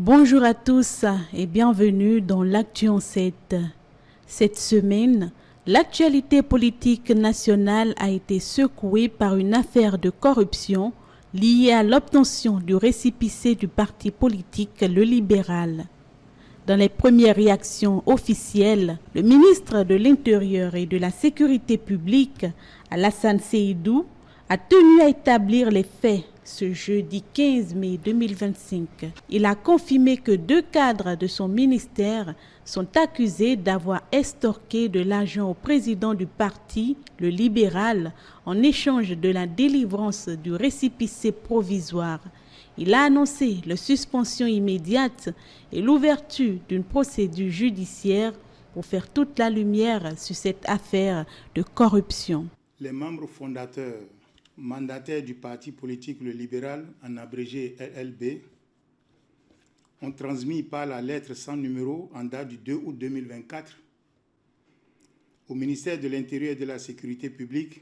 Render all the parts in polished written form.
Bonjour à tous et bienvenue dans l'Actu en 7. Cette semaine, l'actualité politique nationale a été secouée par une affaire de corruption liée à l'obtention du récépissé du parti politique Le Libéral. Dans les premières réactions officielles, le ministre de l'Intérieur et de la Sécurité publique, Alassane Seydou, a tenu à établir les faits ce jeudi 15 mai 2025. Il a confirmé que 2 cadres de son ministère sont accusés d'avoir extorqué de l'argent au président du parti, le libéral, en échange de la délivrance du récépissé provisoire. Il a annoncé la suspension immédiate et l'ouverture d'une procédure judiciaire pour faire toute la lumière sur cette affaire de corruption. Les membres fondateurs mandataires du parti politique Le Libéral, en abrégé LLB, ont transmis par la lettre sans numéro en date du 2 août 2024 au ministère de l'Intérieur et de la Sécurité publique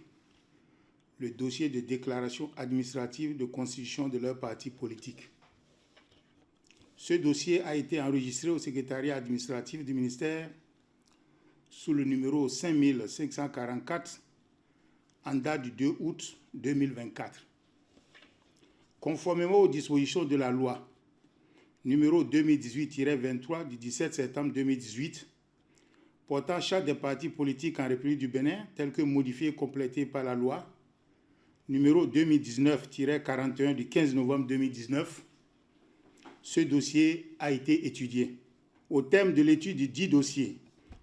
le dossier de déclaration administrative de constitution de leur parti politique. Ce dossier a été enregistré au secrétariat administratif du ministère sous le numéro 5544 en date du 2 août 2024. Conformément aux dispositions de la loi numéro 2018-23 du 17 septembre 2018 portant charte des partis politiques en République du Bénin, tel que modifié et complété par la loi numéro 2019-41 du 15 novembre 2019, ce dossier a été étudié. Au terme de l'étude du dit dossier,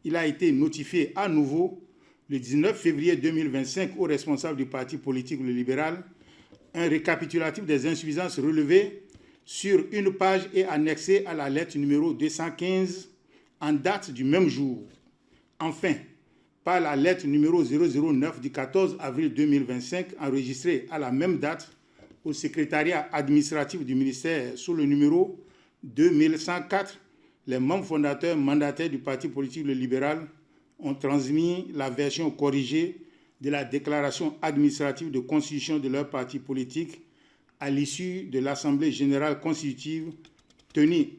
il a été notifié à nouveau le 19 février 2025 aux responsables du parti politique Le Libéral un récapitulatif des insuffisances relevées sur une page et annexé à la lettre numéro 215 en date du même jour. Enfin, par la lettre numéro 009 du 14 avril 2025 enregistrée à la même date au secrétariat administratif du ministère sous le numéro 2104, les membres fondateurs mandataires du parti politique Le Libéral ont transmis la version corrigée de la déclaration administrative de constitution de leur parti politique à l'issue de l'Assemblée générale constitutive tenue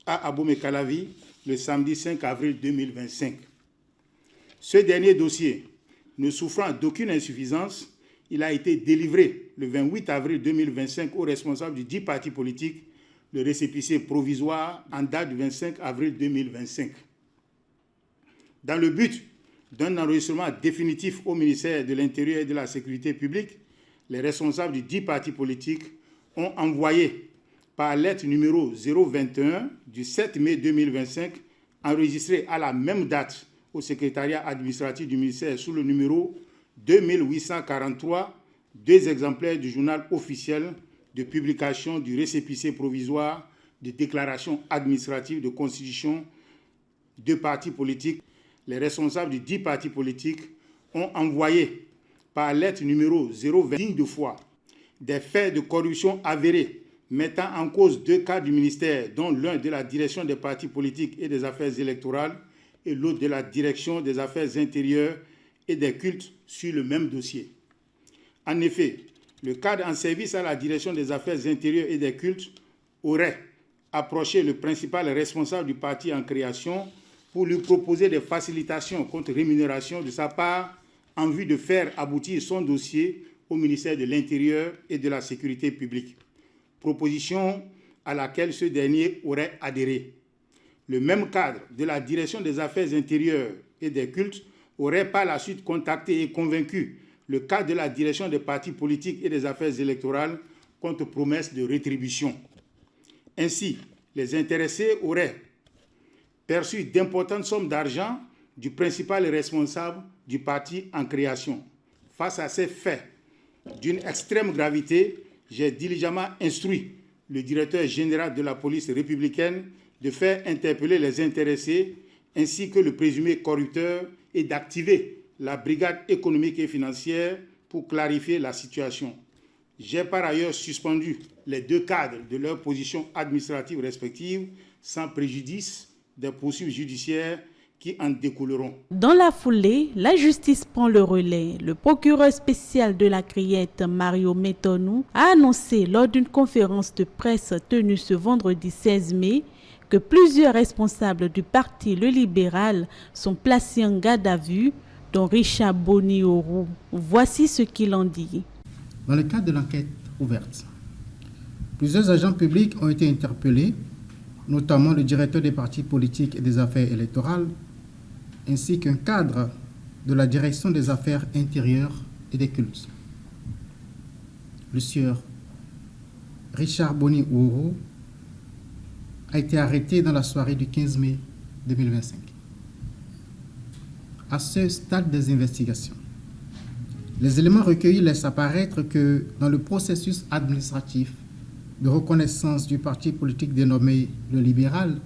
à Abomey-Calavi le samedi 5 avril 2025. Ce dernier dossier, ne souffrant d'aucune insuffisance, il a été délivré le 28 avril 2025 aux responsables du dit parti politique, le récépissé provisoire en date du 25 avril 2025. Dans le but d'un enregistrement définitif au ministère de l'Intérieur et de la Sécurité publique, les responsables du dit parti politique ont envoyé par lettre numéro 021 du 7 mai 2025, enregistrée à la même date au secrétariat administratif du ministère sous le numéro 2843, 2 exemplaires du journal officiel de publication du récépissé provisoire de déclaration administrative de constitution de partis politiques. Les responsables du dit parti politique ont envoyé par lettre numéro 020 digne de foi des faits de corruption avérés mettant en cause 2 cas du ministère, dont l'un de la direction des partis politiques et des affaires électorales et l'autre de la direction des affaires intérieures et des cultes sur le même dossier. En effet, le cadre en service à la direction des affaires intérieures et des cultes aurait approché le principal responsable du parti en création pour lui proposer des facilitations contre rémunération de sa part en vue de faire aboutir son dossier au ministère de l'Intérieur et de la Sécurité publique, proposition à laquelle ce dernier aurait adhéré. Le même cadre de la direction des affaires intérieures et des cultes aurait par la suite contacté et convaincu le cadre de la direction des partis politiques et des affaires électorales contre promesse de rétribution. Ainsi, les intéressés auraient perçu d'importantes sommes d'argent du principal responsable du parti en création. Face à ces faits d'une extrême gravité, j'ai diligemment instruit le directeur général de la police républicaine de faire interpeller les intéressés ainsi que le présumé corrupteur et d'activer la brigade économique et financière pour clarifier la situation. J'ai par ailleurs suspendu les 2 cadres de leurs positions administratives respectives sans préjudice des poursuites judiciaires qui en découleront. Dans la foulée, la justice prend le relais. Le procureur spécial de la Criette, Mario Metonou, a annoncé lors d'une conférence de presse tenue ce vendredi 16 mai que plusieurs responsables du parti Le Libéral sont placés en garde à vue, dont Richard Boni-Orou. Voici ce qu'il en dit. Dans le cadre de l'enquête ouverte, plusieurs agents publics ont été interpellés, notamment le directeur des partis politiques et des affaires électorales, ainsi qu'un cadre de la direction des affaires intérieures et des cultes. Le sieur Richard Boni-Orou a été arrêté dans la soirée du 15 mai 2025. À ce stade des investigations, les éléments recueillis laissent apparaître que dans le processus administratif de reconnaissance du parti politique dénommé Le Libéral,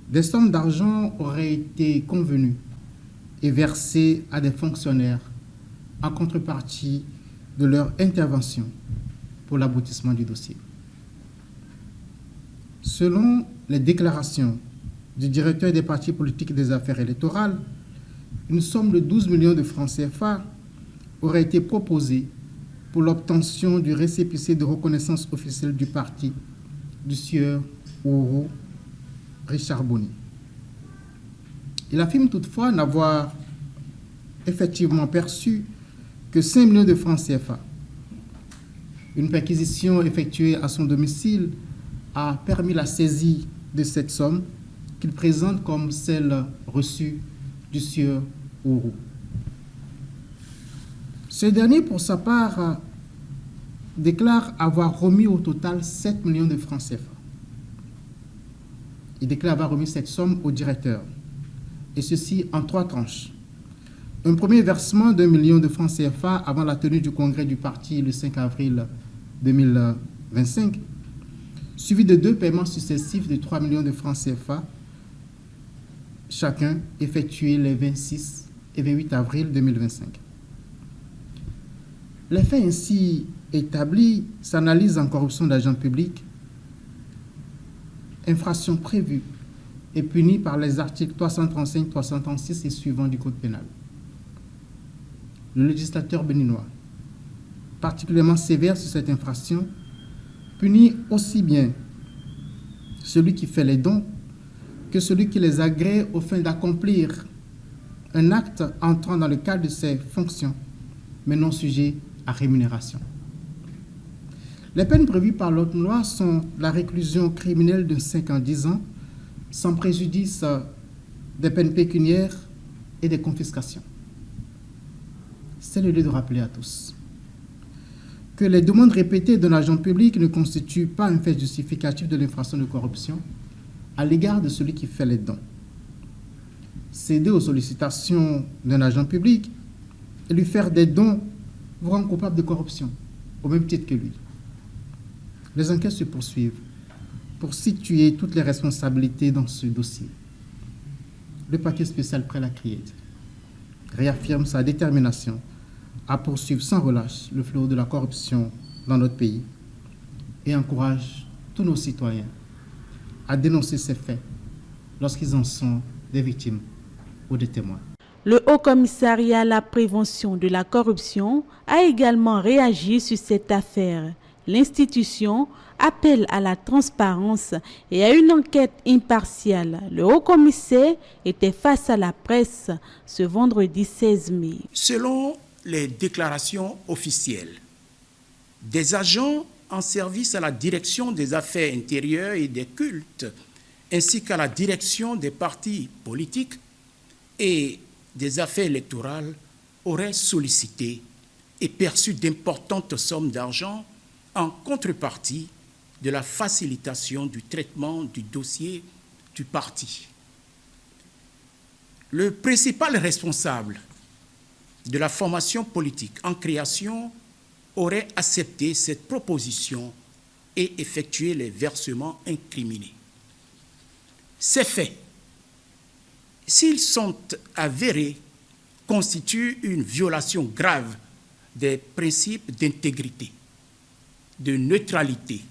des sommes d'argent auraient été convenues et versées à des fonctionnaires en contrepartie de leur intervention pour l'aboutissement du dossier. Selon les déclarations du directeur des partis politiques et des affaires électorales, une somme de 12 millions de francs CFA aurait été proposée pour l'obtention du récépissé de reconnaissance officielle du parti du sieur Orou Richard Boni. Il affirme toutefois n'avoir effectivement perçu que 5 millions de francs CFA. Une perquisition effectuée à son domicile a permis la saisie de cette somme qu'il présente comme celle reçue du sieur Orou. Ce dernier, pour sa part, déclare avoir remis au total 7 millions de francs CFA. Il déclare avoir remis cette somme au directeur, et ceci en 3 tranches. Un premier versement d'1 million de francs CFA avant la tenue du congrès du parti le 5 avril 2025, suivi de 2 paiements successifs de 3 millions de francs CFA, chacun effectués les 26 et 28 avril 2025. Les faits ainsi établis s'analysent en corruption d'agents publics, infraction prévue et punie par les articles 335, 336 et suivants du Code pénal. Le législateur béninois, particulièrement sévère sur cette infraction, punit aussi bien celui qui fait les dons que celui qui les agrée au fin d'accomplir un acte entrant dans le cadre de ses fonctions, mais non sujet à rémunération. Les peines prévues par l'autre loi sont la réclusion criminelle de 5 ans 10 ans, sans préjudice des peines pécuniaires et des confiscations. C'est le lieu de rappeler à tous que les demandes répétées d'un agent public ne constituent pas un fait justificatif de l'infraction de corruption à l'égard de celui qui fait les dons. Céder aux sollicitations d'un agent public et lui faire des dons vous rend coupable de corruption, au même titre que lui. Les enquêtes se poursuivent pour situer toutes les responsabilités dans ce dossier. Le parquet spécial près la Criette réaffirme sa détermination à poursuivre sans relâche le fléau de la corruption dans notre pays et encourage tous nos citoyens à dénoncer ces faits lorsqu'ils en sont des victimes ou des témoins. Le Haut Commissariat à la prévention de la corruption a également réagi sur cette affaire. L'institution appelle à la transparence et à une enquête impartiale. Le Haut-Commissaire était face à la presse ce vendredi 16 mai. Selon les déclarations officielles, des agents en service à la direction des affaires intérieures et des cultes, ainsi qu'à la direction des partis politiques et des affaires électorales auraient sollicité et perçu d'importantes sommes d'argent en contrepartie de la facilitation du traitement du dossier du parti. Le principal responsable de la formation politique en création aurait accepté cette proposition et effectué les versements incriminés. Ces faits, s'ils sont avérés, constituent une violation grave des principes d'intégrité, de neutralité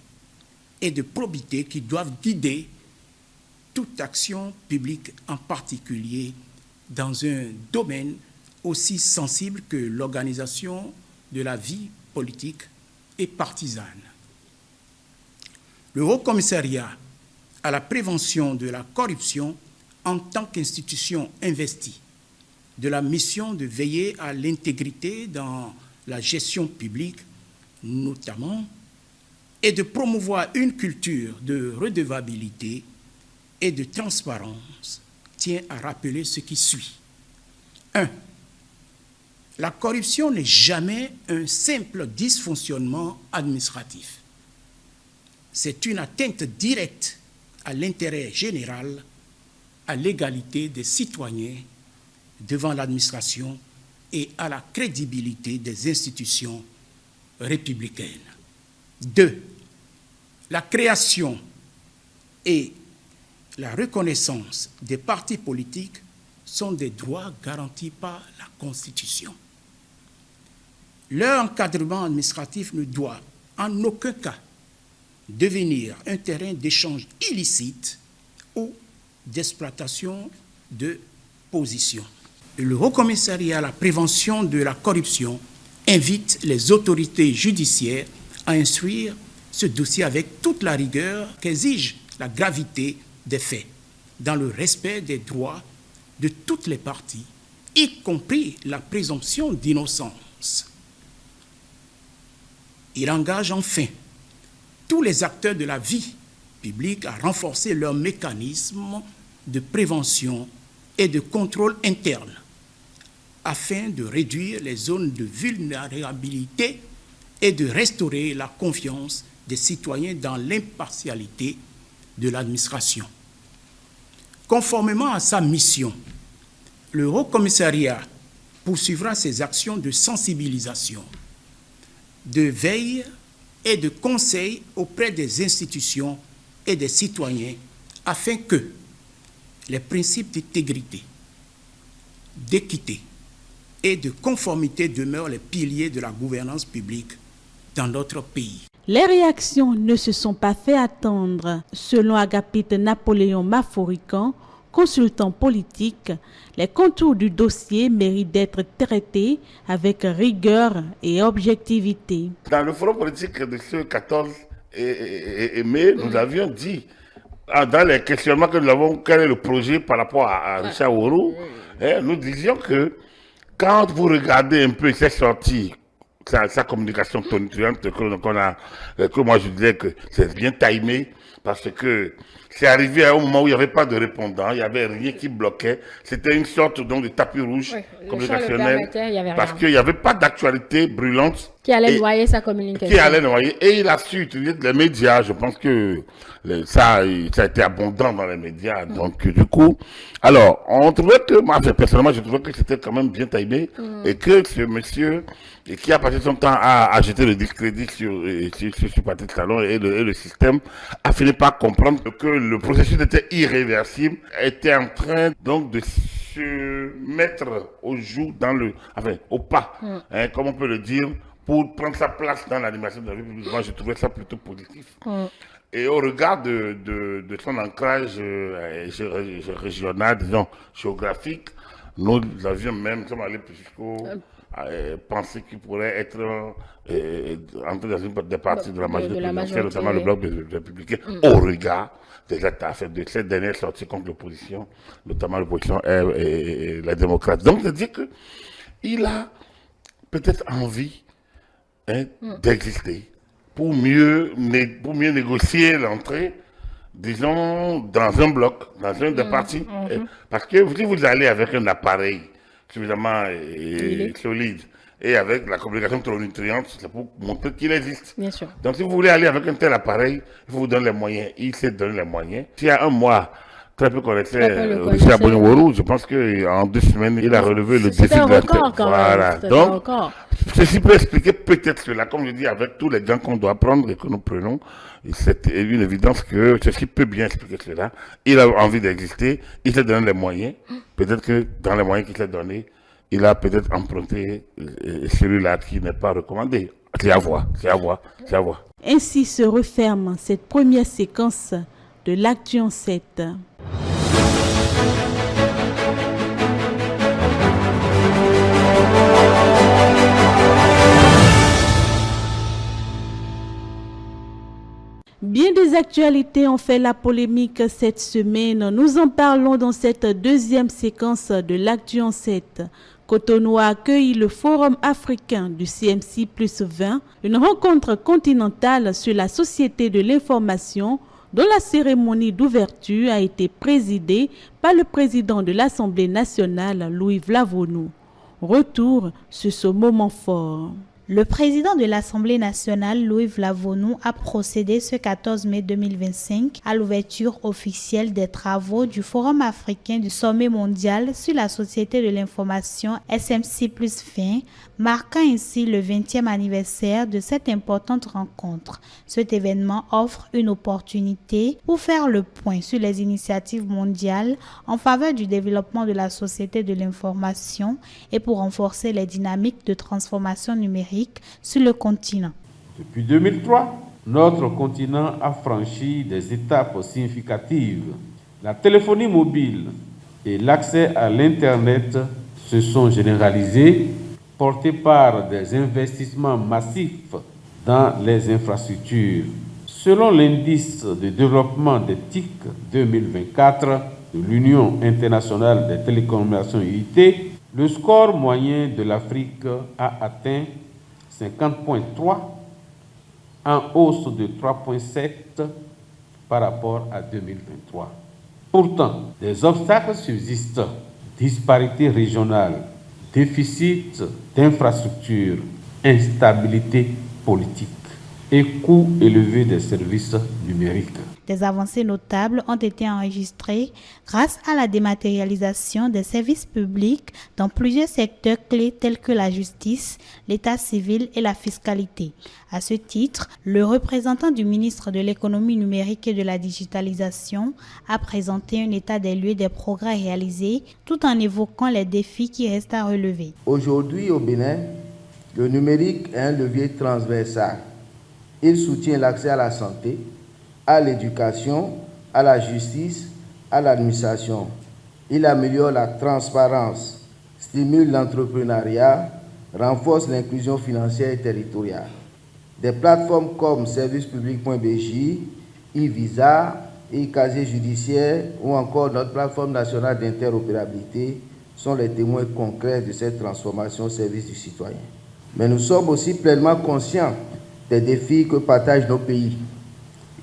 et de probité qui doivent guider toute action publique, en particulier dans un domaine aussi sensible que l'organisation de la vie politique et partisane. Le Haut Commissariat à la prévention de la corruption, en tant qu'institution investie de la mission de veiller à l'intégrité dans la gestion publique, notamment, et de promouvoir une culture de redevabilité et de transparence, tient à rappeler ce qui suit. 1. La corruption n'est jamais un simple dysfonctionnement administratif. C'est une atteinte directe à l'intérêt général, à l'égalité des citoyens devant l'administration et à la crédibilité des institutions républicaines. 2. La création et la reconnaissance des partis politiques sont des droits garantis par la Constitution. Leur encadrement administratif ne doit en aucun cas devenir un terrain d'échange illicite ou d'exploitation de position. Le Haut Commissariat à la prévention de la corruption invite les autorités judiciaires à instruire ce dossier avec toute la rigueur qu'exige la gravité des faits, dans le respect des droits de toutes les parties, y compris la présomption d'innocence. Il engage enfin tous les acteurs de la vie publique à renforcer leurs mécanismes de prévention et de contrôle interne afin de réduire les zones de vulnérabilité et de restaurer la confiance des citoyens dans l'impartialité de l'administration. Conformément à sa mission, le Haut Commissariat poursuivra ses actions de sensibilisation, de veille et de conseil auprès des institutions et des citoyens afin que les principes d'intégrité, d'équité et de conformité demeurent les piliers de la gouvernance publique dans notre pays. Les réactions ne se sont pas fait attendre. Selon Agapite Napoléon Maforican, consultant politique, les contours du dossier méritent d'être traités avec rigueur et objectivité. Dans le forum politique de ce 14 mai, nous avions dit, dans les questionnements que nous avons, quel est le projet par rapport à Richard Woro, nous disions que quand vous regardez un peu ses sorties, sa communication tonitruante, que moi je disais que c'est bien timé, parce que c'est arrivé à un moment où il n'y avait pas de répondant, il n'y avait rien qui bloquait. C'était une sorte donc, de tapis rouge communicationnel, parce qu'il n'y avait pas d'actualité brûlante. Qui allait noyer sa communication. Qui allait noyer. Et il a su utiliser les médias. Je pense que ça a été abondant dans les médias. Donc, du coup, alors, on trouvait que, moi, personnellement, je trouvais que c'était quand même bien timé. Et que ce monsieur, qui a passé son temps à jeter le discrédit sur Patrick Talon et le système, a fini par comprendre que le processus était irréversible, était en train donc de se mettre au joug au pas, comme on peut le dire, pour prendre sa place dans l'animation de la vie publique. Moi, je trouvais ça plutôt positif. Et au regard de son ancrage régional, disons, géographique, nous avions même, sommes allés jusqu'au penser qu'il pourrait être entré dans une des parties de la majorité, notamment le bloc des républicains, au regard des affaires de cette dernière sortie contre l'opposition, notamment l'opposition et les démocrates. Donc, c'est-à-dire qu'il a peut-être envie d'exister pour mieux négocier l'entrée, disons, dans un bloc, dans un des partis. Parce que si vous allez avec un appareil suffisamment solide et avec la communication tonitruante, c'est pour montrer qu'il existe. Bien sûr. Donc si vous voulez aller avec un tel appareil, il faut vous donner les moyens. Il sait donner les moyens. S'il y a un mois, très peu connaissait Richard Woro, je pense qu'en 2 semaines, il a relevé le défi de la tête. Voilà. Donc, ceci peut expliquer peut-être cela, comme je dis, avec tous les gants qu'on doit prendre et que nous prenons, c'est une évidence que ceci peut bien expliquer cela. Il a envie d'exister, il s'est donné les moyens. Peut-être que dans les moyens qu'il s'est donnés, il a peut-être emprunté celui-là qui n'est pas recommandé. C'est à voir, c'est à voir, c'est à voir. Ainsi se referme cette première séquence de l'Actu en 7. Bien des actualités ont fait la polémique cette semaine. Nous en parlons dans cette deuxième séquence de l'Actu en 7. Cotonou a accueilli le Forum africain du CMC plus 20, une rencontre continentale sur la société de l'information dont la cérémonie d'ouverture a été présidée par le président de l'Assemblée nationale, Louis Vlavonou. Retour sur ce moment fort. Le président de l'Assemblée nationale, Louis Vlavonou, a procédé ce 14 mai 2025 à l'ouverture officielle des travaux du Forum africain du Sommet mondial sur la société de l'information SMC plus 20, marquant ainsi le 20e anniversaire de cette importante rencontre. Cet événement offre une opportunité pour faire le point sur les initiatives mondiales en faveur du développement de la société de l'information et pour renforcer les dynamiques de transformation numérique sur le continent. Depuis 2003, notre continent a franchi des étapes significatives. La téléphonie mobile et l'accès à l'Internet se sont généralisés, portés par des investissements massifs dans les infrastructures. Selon l'indice de développement des TIC 2024 de l'Union internationale des télécommunications UIT, le score moyen de l'Afrique a atteint 50.3, en hausse de 3.7 par rapport à 2023. Pourtant, des obstacles subsistent: disparités régionales, déficit d'infrastructures, instabilité politique et coûts élevés des services numériques. Des avancées notables ont été enregistrées grâce à la dématérialisation des services publics dans plusieurs secteurs clés tels que la justice, l'état civil et la fiscalité. À ce titre, le représentant du ministre de l'économie numérique et de la digitalisation a présenté un état des lieux des progrès réalisés tout en évoquant les défis qui restent à relever. Aujourd'hui au Bénin, le numérique est un levier transversal. Il soutient l'accès à la santé, à l'éducation, à la justice, à l'administration. Il améliore la transparence, stimule l'entrepreneuriat, renforce l'inclusion financière et territoriale. Des plateformes comme servicepublic.bj, e-visa, e-casier judiciaire ou encore notre plateforme nationale d'interopérabilité sont les témoins concrets de cette transformation au service du citoyen. Mais nous sommes aussi pleinement conscients des défis que partagent nos pays.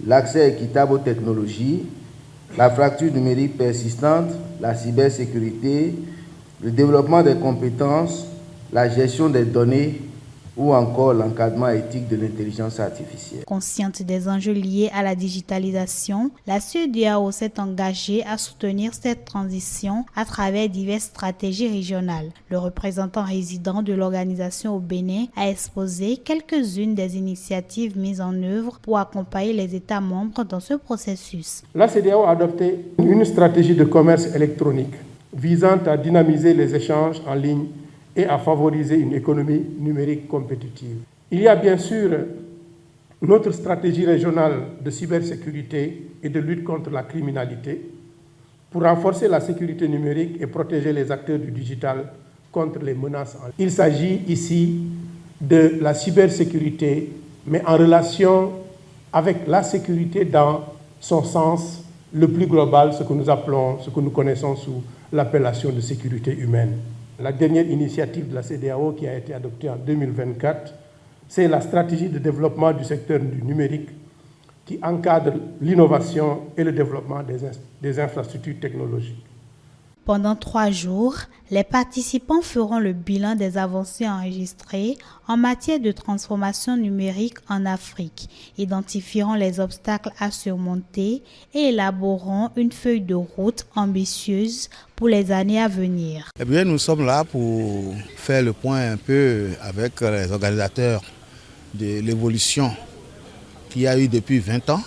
L'accès équitable aux technologies, la fracture numérique persistante, la cybersécurité, le développement des compétences, la gestion des données ou encore l'encadrement éthique de l'intelligence artificielle. Consciente des enjeux liés à la digitalisation, la CEDEAO s'est engagée à soutenir cette transition à travers diverses stratégies régionales. Le représentant résident de l'organisation au Bénin a exposé quelques-unes des initiatives mises en œuvre pour accompagner les États membres dans ce processus. La CEDEAO a adopté une stratégie de commerce électronique visant à dynamiser les échanges en ligne et à favoriser une économie numérique compétitive. Il y a bien sûr notre stratégie régionale de cybersécurité et de lutte contre la criminalité pour renforcer la sécurité numérique et protéger les acteurs du digital contre les menaces en ligne. Il s'agit ici de la cybersécurité, mais en relation avec la sécurité dans son sens le plus global, ce que nous connaissons sous l'appellation de sécurité humaine. La dernière initiative de la CEDEAO qui a été adoptée en 2024, c'est la stratégie de développement du secteur du numérique qui encadre l'innovation et le développement des infrastructures technologiques. Pendant 3 jours, les participants feront le bilan des avancées enregistrées en matière de transformation numérique en Afrique, identifieront les obstacles à surmonter et élaboreront une feuille de route ambitieuse pour les années à venir. Eh bien, nous sommes là pour faire le point un peu avec les organisateurs de l'évolution qu'il y a eu depuis 20 ans.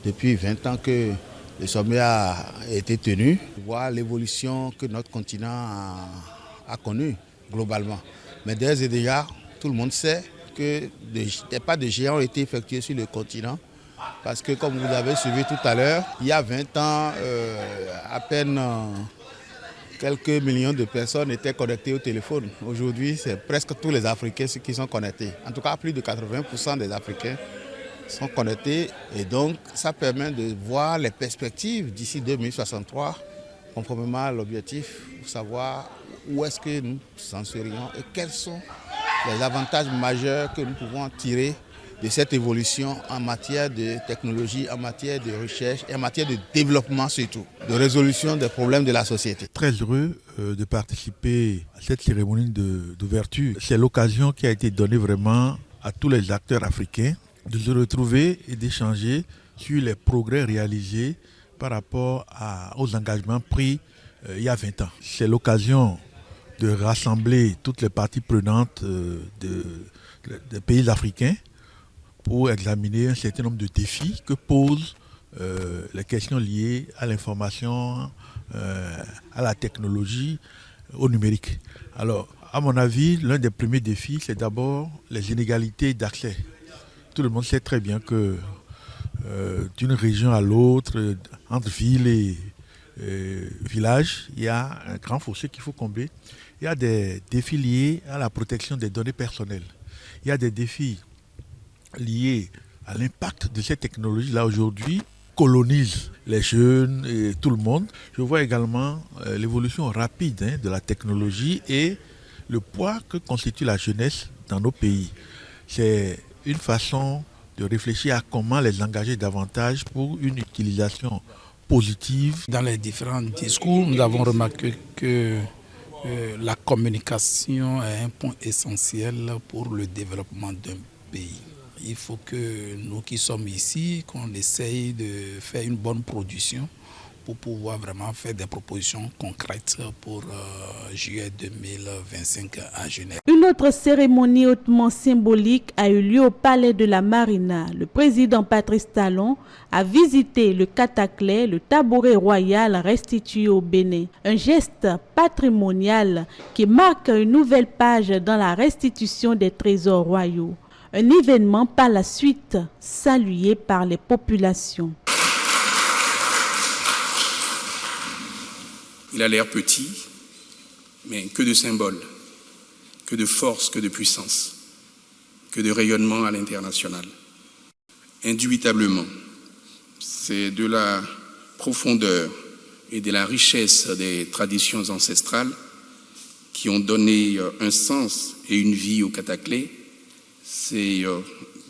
Depuis 20 ans que le sommet a été tenu, voir l'évolution que notre continent a connue globalement. Mais dès et déjà, tout le monde sait que des pas de géants ont été effectués sur le continent Parce que comme vous avez suivi tout à l'heure, il y a 20 ans, à peine quelques millions de personnes étaient connectées au téléphone. Aujourd'hui, c'est presque tous les Africains qui sont connectés. En tout cas, plus de 80% des Africains sont connectés. Et donc, ça permet de voir les perspectives d'ici 2063, conformément à l'objectif, pour savoir où est-ce que nous en serions et quels sont les avantages majeurs que nous pouvons tirer de cette évolution en matière de technologie, en matière de recherche et en matière de développement surtout, de résolution des problèmes de la société. Très heureux de participer à cette cérémonie d'ouverture. C'est l'occasion qui a été donnée vraiment à tous les acteurs africains de se retrouver et d'échanger sur les progrès réalisés par rapport aux engagements pris il y a 20 ans. C'est l'occasion de rassembler toutes les parties prenantes des pays africains pour examiner un certain nombre de défis que posent les questions liées à l'information, à la technologie, au numérique. Alors, à mon avis, l'un des premiers défis, c'est d'abord les inégalités d'accès. Tout le monde sait très bien que d'une région à l'autre, entre villes et villages, il y a un grand fossé qu'il faut combler. Il y a des défis liés à la protection des données personnelles. Il y a des défis liés à l'impact de cette technologie-là aujourd'hui colonise les jeunes et tout le monde. Je vois également l'évolution rapide de la technologie et le poids que constitue la jeunesse dans nos pays. C'est une façon de réfléchir à comment les engager davantage pour une utilisation positive. Dans les différents discours, nous avons remarqué que la communication est un point essentiel pour le développement d'un pays. Il faut que nous qui sommes ici, qu'on essaye de faire une bonne production pour pouvoir vraiment faire des propositions concrètes pour juillet 2025 à Genève. Une autre cérémonie hautement symbolique a eu lieu au Palais de la Marina. Le président Patrice Talon a visité le Cataclé, le tabouret royal restitué au Bénin. Un geste patrimonial qui marque une nouvelle page dans la restitution des trésors royaux. Un événement par la suite salué par les populations. Il a l'air petit, mais que de symboles, que de force, que de puissance, que de rayonnement à l'international. Indubitablement, c'est de la profondeur et de la richesse des traditions ancestrales qui ont donné un sens et une vie au Cataclé. C'est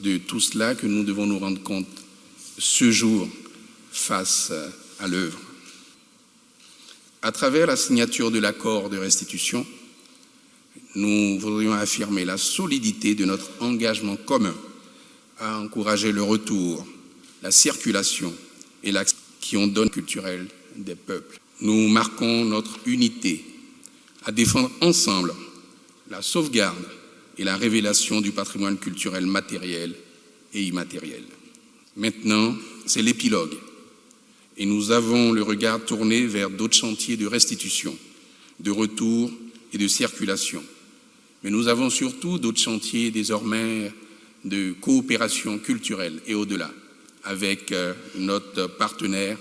de tout cela que nous devons nous rendre compte ce jour face à l'œuvre. À travers la signature de l'accord de restitution, nous voudrions affirmer la solidité de notre engagement commun à encourager le retour, la circulation et l'accès qui ont donné culturel des peuples. Nous marquons notre unité à défendre ensemble la sauvegarde et la révélation du patrimoine culturel matériel et immatériel. Maintenant, c'est l'épilogue. Et nous avons le regard tourné vers d'autres chantiers de restitution, de retour et de circulation. Mais nous avons surtout d'autres chantiers désormais de coopération culturelle et au-delà, avec notre partenaire,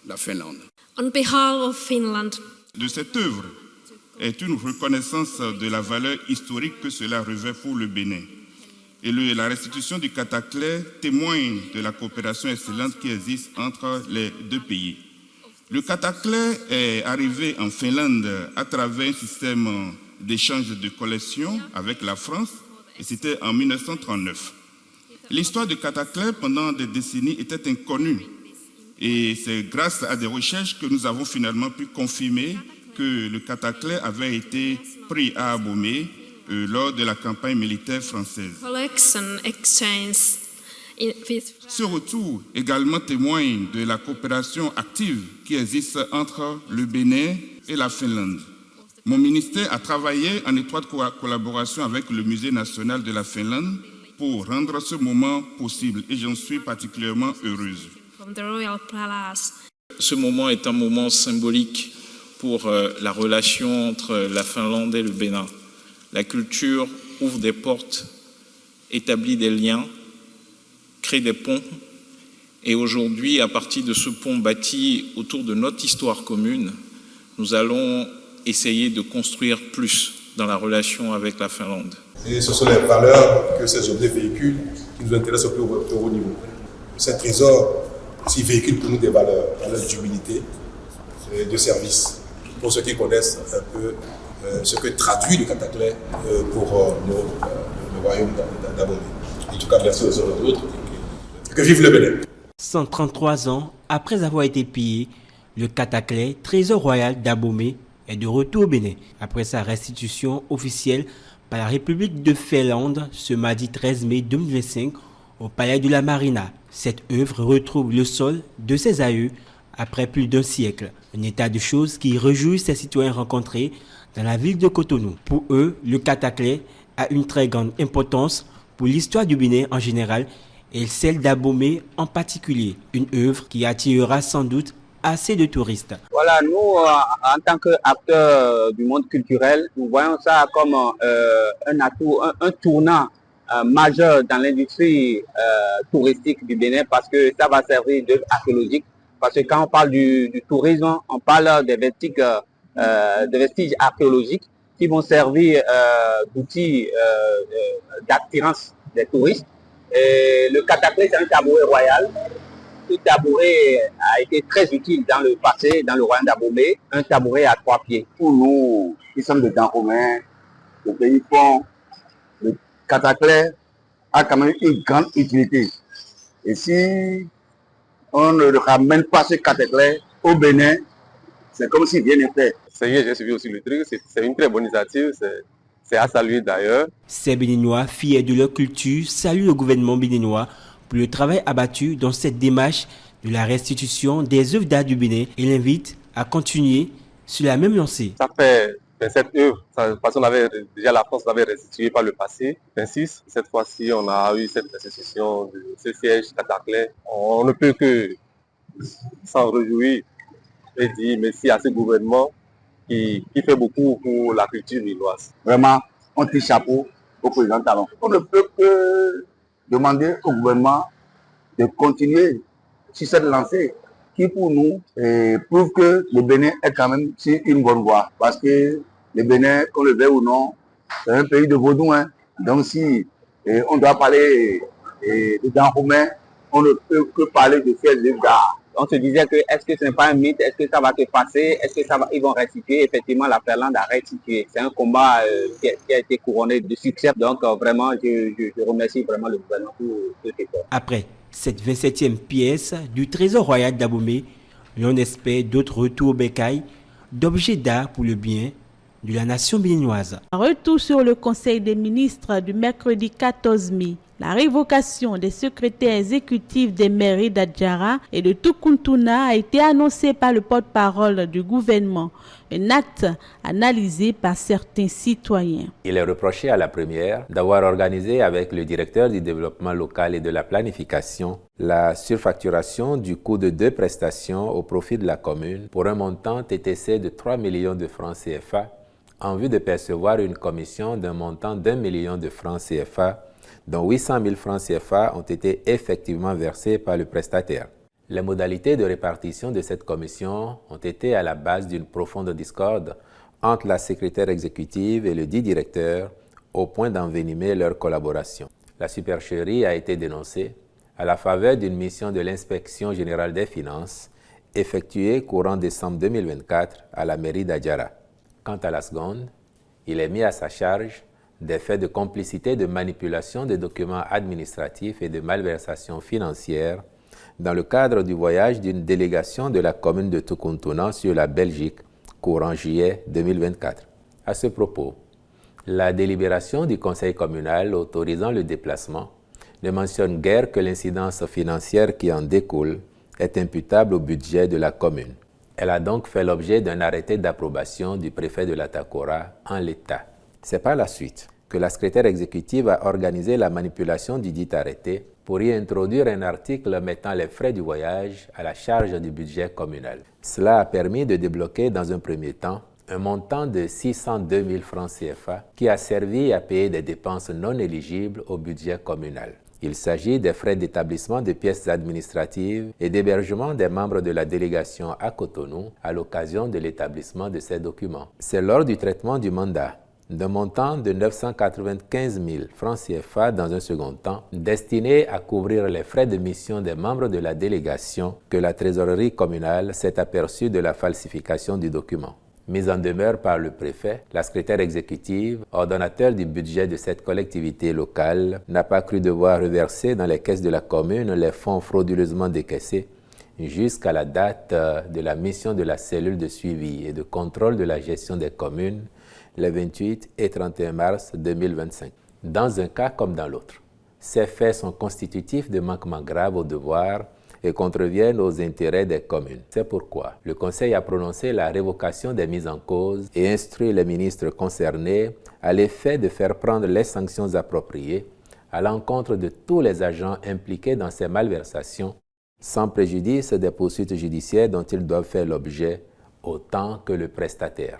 la Finlande. On behalf of Finland. De cette œuvre est une reconnaissance de la valeur historique que cela revêt pour le Bénin. Et la restitution du Cataclé témoigne de la coopération excellente qui existe entre les deux pays. Le Cataclé est arrivé en Finlande à travers un système d'échange de collections avec la France, et c'était en 1939. L'histoire du Cataclé pendant des décennies était inconnue, et c'est grâce à des recherches que nous avons finalement pu confirmer que le Cataclé avait été pris à Abomey lors de la campagne militaire française. Ce retour également témoigne de la coopération active qui existe entre le Bénin et la Finlande. Mon ministère a travaillé en étroite collaboration avec le Musée national de la Finlande pour rendre ce moment possible et j'en suis particulièrement heureuse. Ce moment est un moment symbolique pour la relation entre la Finlande et le Bénin. La culture ouvre des portes, établit des liens, crée des ponts Et aujourd'hui, à partir de ce pont bâti autour de notre histoire commune, nous allons essayer de construire plus dans la relation avec la Finlande. Et ce sont les valeurs que ces objets véhiculent qui nous intéressent au plus haut niveau. Ces trésors aussi véhiculent pour nous des valeurs d'humilité et de service. Pour ceux qui connaissent un peu ce que traduit le Cataclès pour le royaume d'Abomey. En tout cas, merci aux uns et aux autres. Que vive le Bénin. 133 ans après avoir été pillé, le Cataclès, trésor royal d'Abomey, est de retour au Bénin après sa restitution officielle par la République de Finlande ce mardi 13 mai 2025 au Palais de la Marina. Cette œuvre retrouve le sol de ses aïeux après plus d'un siècle. Un état de choses qui réjouit ses citoyens rencontrés dans la ville de Cotonou. Pour eux, le Cataclès a une très grande importance pour l'histoire du Bénin en général et celle d'Abomey en particulier. Une œuvre qui attirera sans doute assez de touristes. Voilà, nous, en tant qu'acteurs du monde culturel, nous voyons ça comme un atout, un tournant majeur dans l'industrie touristique du Bénin parce que ça va servir d'œuvre archéologique. Parce que quand on parle du tourisme, on parle des vestiges archéologiques qui vont servir d'outils d'attirance des touristes. Et le Cataclès, c'est un tabouret royal. Ce tabouret a été très utile dans le passé, dans le royaume d'Abomey, un tabouret à 3 pieds. Pour nous, qui sommes des Dahomey, le pays fond, le Cataclès a quand même une grande utilité. Et si on ne ramène pas ce Cataclès au Bénin, c'est comme si rien n'était. J'ai suivi aussi le truc, c'est une très bonne initiative, c'est à saluer d'ailleurs. Ces Béninois, fiers de leur culture, saluent le gouvernement béninois pour le travail abattu dans cette démarche de la restitution des œuvres d'art du Bénin et l'invite à continuer sur la même lancée. Ça fait cette œuvre, parce qu'on avait déjà la France l'avait restituée par le passé, 26. Cette fois-ci, on a eu cette restitution de ce siège Cataclès. On ne peut que s'en réjouir et dire merci à ce gouvernement qui fait beaucoup pour la culture béninoise. Vraiment, on tire chapeau au président Talon. On ne peut que demander au gouvernement de continuer sur cette lancée qui, pour nous, prouve que le Bénin est quand même sur une bonne voie. Parce que le Bénin, qu'on le veuille ou non, c'est un pays de vaudou. Hein. Donc si on doit parler de Dahomey, on ne peut que parler de ces œuvres d'art. On se disait que est-ce que ce n'est pas un mythe, est-ce que ça va se passer, est-ce que ils vont restituer. Effectivement, la Finlande a restitué. C'est un combat qui a été couronné de succès. Donc vraiment, je remercie vraiment le gouvernement pour cet effort. Après cette 27e pièce du trésor royal d'Abomey, l'on espère d'autres retours au bécail d'objets d'art pour le bien de la nation béninoise. Retour sur le Conseil des ministres du mercredi 14 mai. La révocation des secrétaires exécutifs des mairies d'Adjara et de Tukuntuna a été annoncée par le porte-parole du gouvernement, un acte analysé par certains citoyens. Il est reproché à la première d'avoir organisé avec le directeur du développement local et de la planification la surfacturation du coût de 2 prestations au profit de la commune pour un montant TTC de 3 millions de francs CFA en vue de percevoir une commission d'un montant d'1 million de francs CFA dont 800 000 francs CFA ont été effectivement versés par le prestataire. Les modalités de répartition de cette commission ont été à la base d'une profonde discorde entre la secrétaire exécutive et le dit directeur au point d'envenimer leur collaboration. La supercherie a été dénoncée à la faveur d'une mission de l'Inspection générale des finances effectuée courant décembre 2024 à la mairie d'Adjara. Quant à la seconde, il est mis à sa charge des faits de complicité de manipulation des documents administratifs et de malversation financière dans le cadre du voyage d'une délégation de la commune de Tukuntuna sur la Belgique courant juillet 2024. À ce propos, la délibération du conseil communal autorisant le déplacement ne mentionne guère que l'incidence financière qui en découle est imputable au budget de la commune. Elle a donc fait l'objet d'un arrêté d'approbation du préfet de la Takora en l'état. C'est par la suite que la secrétaire exécutive a organisé la manipulation du dit arrêté pour y introduire un article mettant les frais du voyage à la charge du budget communal. Cela a permis de débloquer dans un premier temps un montant de 602 000 francs CFA qui a servi à payer des dépenses non éligibles au budget communal. Il s'agit des frais d'établissement de pièces administratives et d'hébergement des membres de la délégation à Cotonou à l'occasion de l'établissement de ces documents. C'est lors du traitement du mandat d'un montant de 995 000 francs CFA dans un second temps, destiné à couvrir les frais de mission des membres de la délégation, que la trésorerie communale s'est aperçue de la falsification du document. Mise en demeure par le préfet, la secrétaire exécutive, ordonnateur du budget de cette collectivité locale, n'a pas cru devoir reverser dans les caisses de la commune les fonds frauduleusement décaissés jusqu'à la date de la mission de la cellule de suivi et de contrôle de la gestion des communes, les 28 et 31 mars 2025. Dans un cas comme dans l'autre, ces faits sont constitutifs de manquements graves aux devoirs et contreviennent aux intérêts des communes. C'est pourquoi le Conseil a prononcé la révocation des mises en cause et instruit les ministres concernés à l'effet de faire prendre les sanctions appropriées à l'encontre de tous les agents impliqués dans ces malversations, sans préjudice des poursuites judiciaires dont ils doivent faire l'objet autant que le prestataire.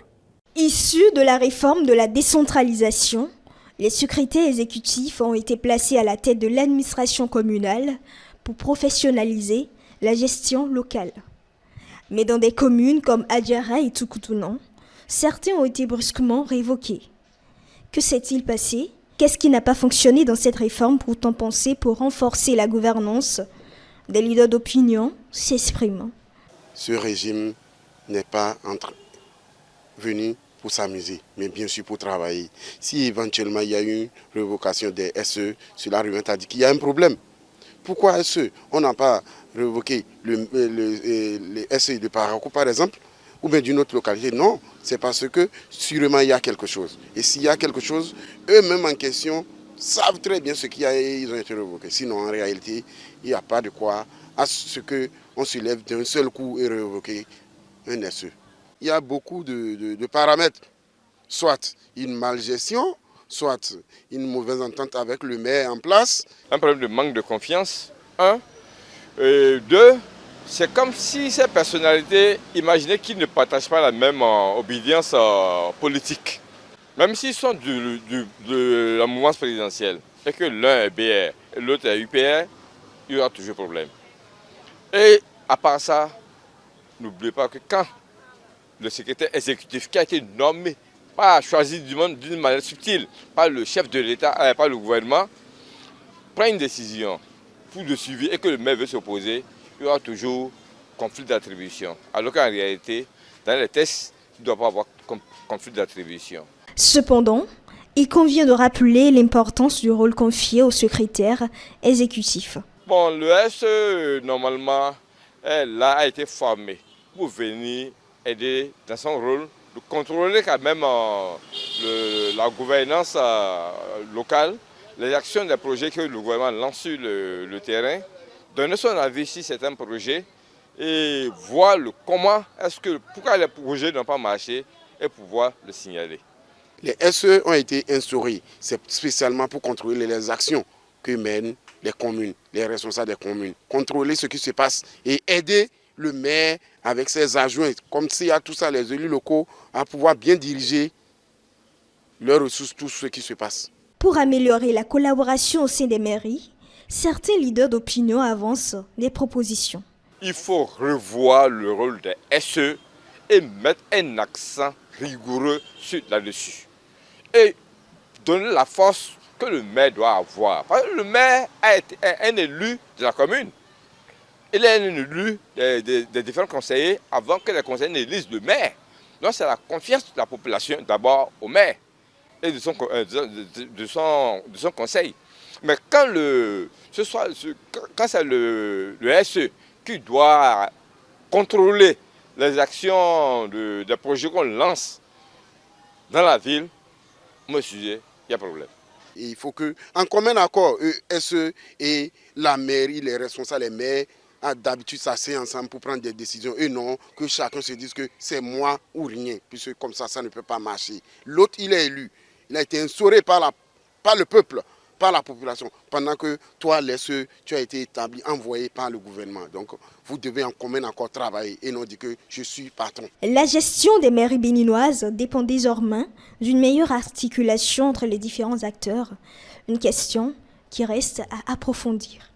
Issus de la réforme de la décentralisation, les secrétaires exécutifs ont été placés à la tête de l'administration communale pour professionnaliser la gestion locale. Mais dans des communes comme Adjara et Toukoutounam, certains ont été brusquement révoqués. Que s'est-il passé? Qu'est-ce qui n'a pas fonctionné dans cette réforme pourtant pensée pour renforcer la gouvernance? Des leaders d'opinion s'expriment. Ce régime n'est pas venu pour s'amuser, mais bien sûr pour travailler. Si éventuellement il y a une révocation des SE, cela revient à dire qu'il y a un problème. Pourquoi SE? On n'a pas révoqué les SE de Parakou par exemple, ou bien d'une autre localité. Non, c'est parce que sûrement il y a quelque chose. Et s'il y a quelque chose, eux-mêmes en question savent très bien ce qu'il y a et ils ont été révoqués. Sinon en réalité, il n'y a pas de quoi à ce qu'on se lève d'un seul coup et révoquer un SE. Il y a beaucoup de paramètres, soit une malgestion, soit une mauvaise entente avec le maire en place. Un problème de manque de confiance, un. Et deux, c'est comme si ces personnalités imaginaient qu'ils ne partagent pas la même obédience politique. Même s'ils sont de la mouvance présidentielle et que l'un est BR et l'autre est UPR, il y aura toujours problème. Et à part ça, n'oubliez pas que quand le secrétaire exécutif qui a été nommé, pas choisi d'une manière subtile par le chef de l'État, par le gouvernement, prend une décision pour le suivi et que le maire veut s'opposer, il y aura toujours conflit d'attribution. Alors qu'en réalité, dans les tests, il ne doit pas avoir conflit d'attribution. Cependant, il convient de rappeler l'importance du rôle confié au secrétaire exécutif. Bon, le SE, normalement, a été formé pour venir aider dans son rôle de contrôler quand même la gouvernance locale, les actions des projets que le gouvernement lance sur le terrain, donner son avis sur certains projets et voir pourquoi les projets n'ont pas marché et pouvoir le signaler. Les SE ont été instaurés, c'est spécialement pour contrôler les actions que mènent les communes, les responsables des communes, contrôler ce qui se passe et aider le maire avec ses adjoints, comme s'il y a tout ça, les élus locaux, à pouvoir bien diriger leurs ressources, tout ce qui se passe. Pour améliorer la collaboration au sein des mairies, certains leaders d'opinion avancent des propositions. Il faut revoir le rôle des SE et mettre un accent rigoureux là-dessus. Et donner la force que le maire doit avoir. Parce que le maire est un élu de la commune. Il est un élu des différents conseillers avant que les conseillers n'élisent le maire. Donc c'est la confiance de la population d'abord au maire et de son conseil. Mais quand c'est le SE qui doit contrôler les actions des projets qu'on lance dans la ville, monsieur, il y a problème. Et il faut qu'en commun accord, SE et la mairie, les responsables, les maires, d'habitude s'asseyent ensemble pour prendre des décisions et non que chacun se dise que c'est moi ou rien, puisque comme ça ne peut pas marcher. L'autre, il est élu, il a été instauré par le peuple, par la population, pendant que toi, tu as été établi, envoyé par le gouvernement. Donc, vous devez en commun accord travailler et non dire que je suis patron. La gestion des mairies béninoises dépend désormais d'une meilleure articulation entre les différents acteurs. Une question qui reste à approfondir.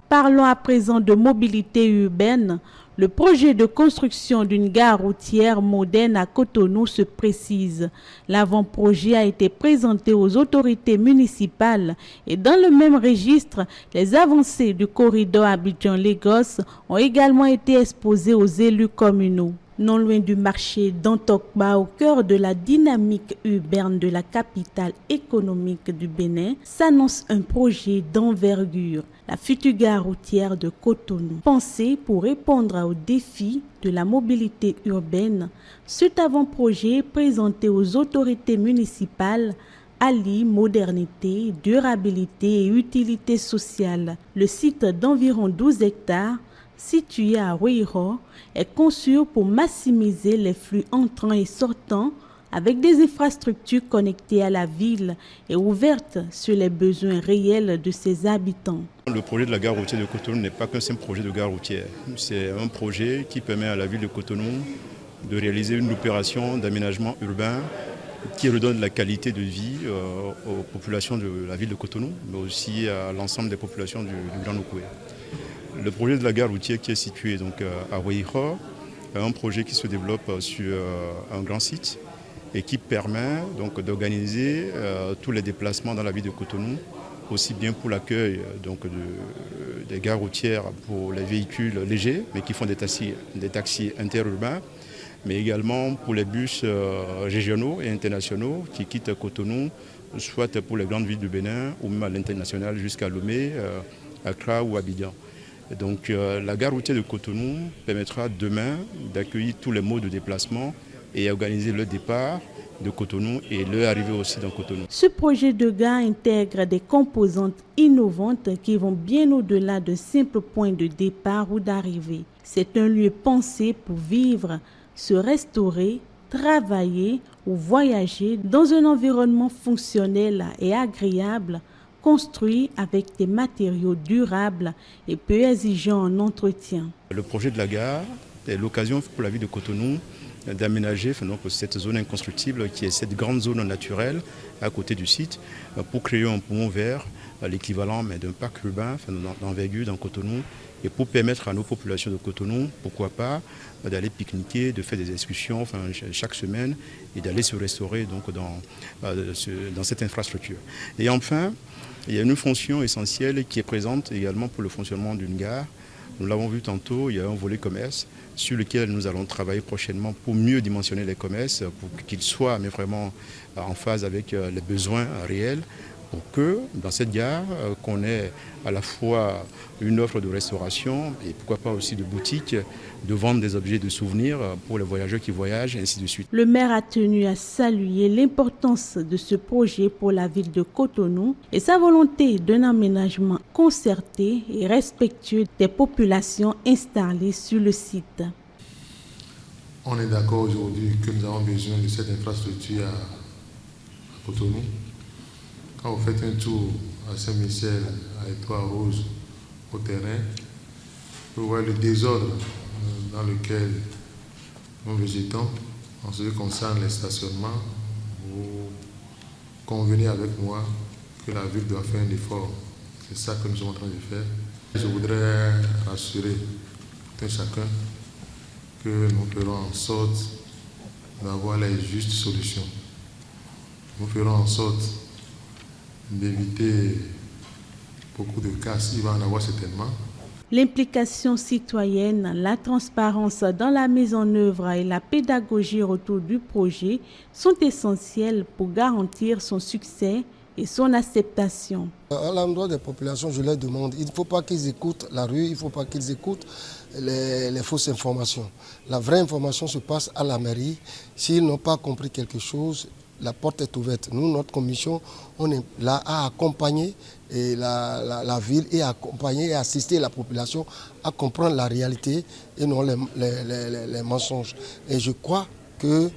Parlons à présent de mobilité urbaine. Le projet de construction d'une gare routière moderne à Cotonou se précise. L'avant-projet a été présenté aux autorités municipales et dans le même registre, les avancées du corridor Abidjan-Lagos ont également été exposées aux élus communaux. Non loin du marché d'Antokba, au cœur de la dynamique urbaine de la capitale économique du Bénin, s'annonce un projet d'envergure, la future gare routière de Cotonou. Pensée pour répondre aux défis de la mobilité urbaine, cet avant-projet présenté aux autorités municipales allie modernité, durabilité et utilité sociale. Le site d'environ 12 hectares situé à Ouiro, est conçu pour maximiser les flux entrants et sortants avec des infrastructures connectées à la ville et ouvertes sur les besoins réels de ses habitants. Le projet de la gare routière de Cotonou n'est pas qu'un simple projet de gare routière. C'est un projet qui permet à la ville de Cotonou de réaliser une opération d'aménagement urbain qui redonne la qualité de vie aux populations de la ville de Cotonou, mais aussi à l'ensemble des populations du Grand Nokoué. Le projet de la gare routière qui est situé donc à Ouiro est un projet qui se développe sur un grand site et qui permet donc d'organiser tous les déplacements dans la ville de Cotonou, aussi bien pour l'accueil des gares routières pour les véhicules légers, mais qui font des taxis interurbains, mais également pour les bus régionaux et internationaux qui quittent Cotonou, soit pour les grandes villes du Bénin ou même à l'international jusqu'à Lomé, Accra ou Abidjan. Donc la gare routière de Cotonou permettra demain d'accueillir tous les modes de déplacement et organiser le départ de Cotonou et leur arrivée aussi dans Cotonou. Ce projet de gare intègre des composantes innovantes qui vont bien au-delà de simples points de départ ou d'arrivée. C'est un lieu pensé pour vivre, se restaurer, travailler ou voyager dans un environnement fonctionnel et agréable, construit avec des matériaux durables et peu exigeants en entretien. Le projet de la gare est l'occasion pour la ville de Cotonou d'aménager cette zone inconstructible qui est cette grande zone naturelle à côté du site pour créer un poumon vert, l'équivalent d'un parc urbain d'envergure dans Cotonou et pour permettre à nos populations de Cotonou, pourquoi pas, d'aller pique-niquer, de faire des excursions chaque semaine et d'aller se restaurer dans cette infrastructure. Et enfin, il y a une fonction essentielle qui est présente également pour le fonctionnement d'une gare. Nous l'avons vu tantôt, il y a un volet commerce sur lequel nous allons travailler prochainement pour mieux dimensionner les commerces, pour qu'ils soient vraiment en phase avec les besoins réels, pour que dans cette gare, qu'on ait à la fois une offre de restauration et pourquoi pas aussi de boutique, de vendre des objets de souvenirs pour les voyageurs qui voyagent et ainsi de suite. Le maire a tenu à saluer l'importance de ce projet pour la ville de Cotonou et sa volonté d'un aménagement concerté et respectueux des populations installées sur le site. On est d'accord aujourd'hui que nous avons besoin de cette infrastructure à Cotonou. Quand vous faites un tour à Saint-Michel, à Étoile-Rose, au terrain, vous voyez le désordre dans lequel nous végétons en ce qui concerne les stationnements. Vous convenez avec moi que la ville doit faire un effort. C'est ça que nous sommes en train de faire. Je voudrais rassurer tout un chacun que nous ferons en sorte d'avoir les justes solutions. Nous ferons en sorte d'éviter beaucoup de casse, il va en avoir certainement. L'implication citoyenne, la transparence dans la mise en œuvre et la pédagogie autour du projet sont essentielles pour garantir son succès et son acceptation. À l'endroit des populations, je leur demande, il ne faut pas qu'ils écoutent la rue, il ne faut pas qu'ils écoutent les fausses informations. La vraie information se passe à la mairie. S'ils n'ont pas compris quelque chose, la porte est ouverte. Nous, notre commission, on est là à accompagner la ville et à accompagner et assister la population à comprendre la réalité et non les mensonges. Et je crois que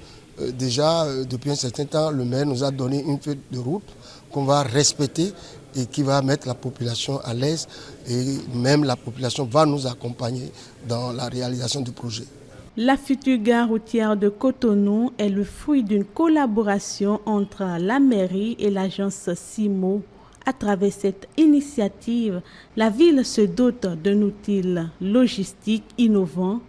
déjà, depuis un certain temps, le maire nous a donné une feuille de route qu'on va respecter et qui va mettre la population à l'aise et même la population va nous accompagner dans la réalisation du projet. La future gare routière de Cotonou est le fruit d'une collaboration entre la mairie et l'agence CIMO. À travers cette initiative, la ville se dote d'un outil logistique innovant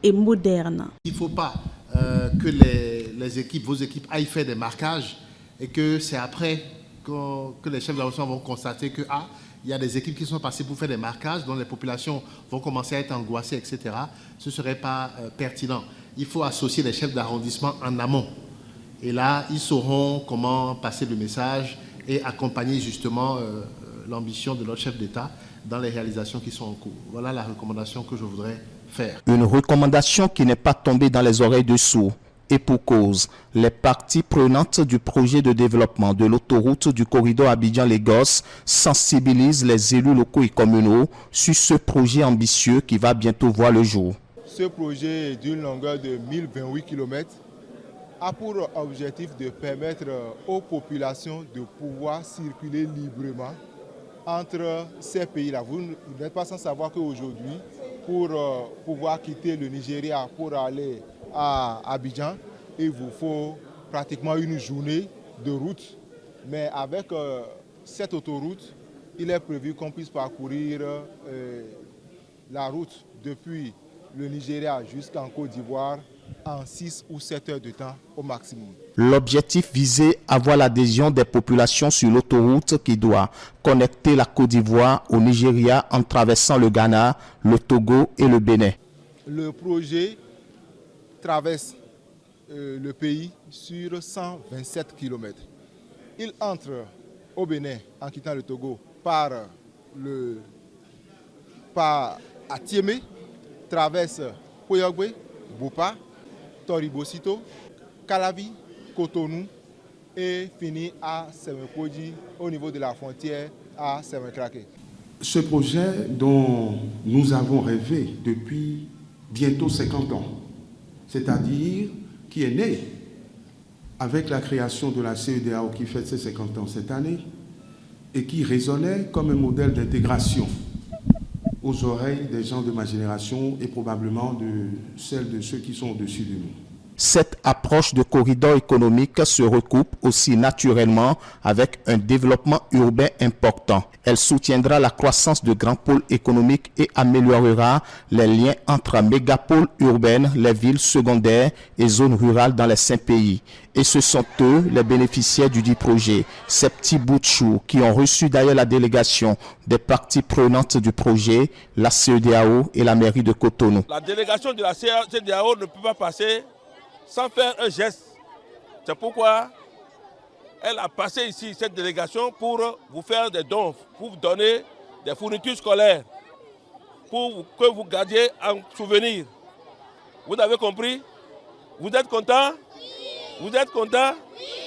et moderne. Il ne faut pas que les équipes, vos équipes aillent faire des marquages et que c'est après que les chefs d'arrondissement vont constater que il y a des équipes qui sont passées pour faire des marquages dont les populations vont commencer à être angoissées, etc. Ce ne serait pas pertinent. Il faut associer les chefs d'arrondissement en amont. Et là, ils sauront comment passer le message et accompagner justement l'ambition de notre chef d'État dans les réalisations qui sont en cours. Voilà la recommandation que je voudrais faire. Une recommandation qui n'est pas tombée dans les oreilles de sourds. Et pour cause, les parties prenantes du projet de développement de l'autoroute du corridor Abidjan-Lagos sensibilisent les élus locaux et communaux sur ce projet ambitieux qui va bientôt voir le jour. Ce projet d'une longueur de 1028 km a pour objectif de permettre aux populations de pouvoir circuler librement entre ces pays-là. Vous n'êtes pas sans savoir qu'aujourd'hui, pour pouvoir quitter le Nigeria pour aller à Abidjan, il vous faut pratiquement une journée de route. Mais avec cette autoroute, il est prévu qu'on puisse parcourir la route depuis le Nigeria jusqu'en Côte d'Ivoire en 6 ou 7 heures de temps au maximum. L'objectif visait à avoir l'adhésion des populations sur l'autoroute qui doit connecter la Côte d'Ivoire au Nigeria en traversant le Ghana, le Togo et le Bénin. Le projet traverse le pays sur 127 km. Il entre au Bénin en quittant le Togo par Atiémé, traverse Poyogwe, Boupa, Toribosito, Calavi, Cotonou et finit à Semekodji au niveau de la frontière à Semekrake. Ce projet dont nous avons rêvé depuis bientôt 50 ans, c'est-à-dire qui est né avec la création de la CEDEAO qui fête ses 50 ans cette année et qui résonnait comme un modèle d'intégration aux oreilles des gens de ma génération et probablement de celles de ceux qui sont au-dessus de nous. Cette approche de corridor économique se recoupe aussi naturellement avec un développement urbain important. Elle soutiendra la croissance de grands pôles économiques et améliorera les liens entre mégapoles urbaines, les villes secondaires et zones rurales dans les 5 pays. Et ce sont eux les bénéficiaires du dit projet, ces petits bouts de chou qui ont reçu d'ailleurs la délégation des parties prenantes du projet, la CEDEAO et la mairie de Cotonou. La délégation de la CEDEAO ne peut pas passer sans faire un geste. C'est pourquoi elle a passé ici, cette délégation, pour vous faire des dons, pour vous donner des fournitures scolaires, pour que vous gardiez en souvenir. Vous avez compris? Vous êtes contents? Vous êtes contents?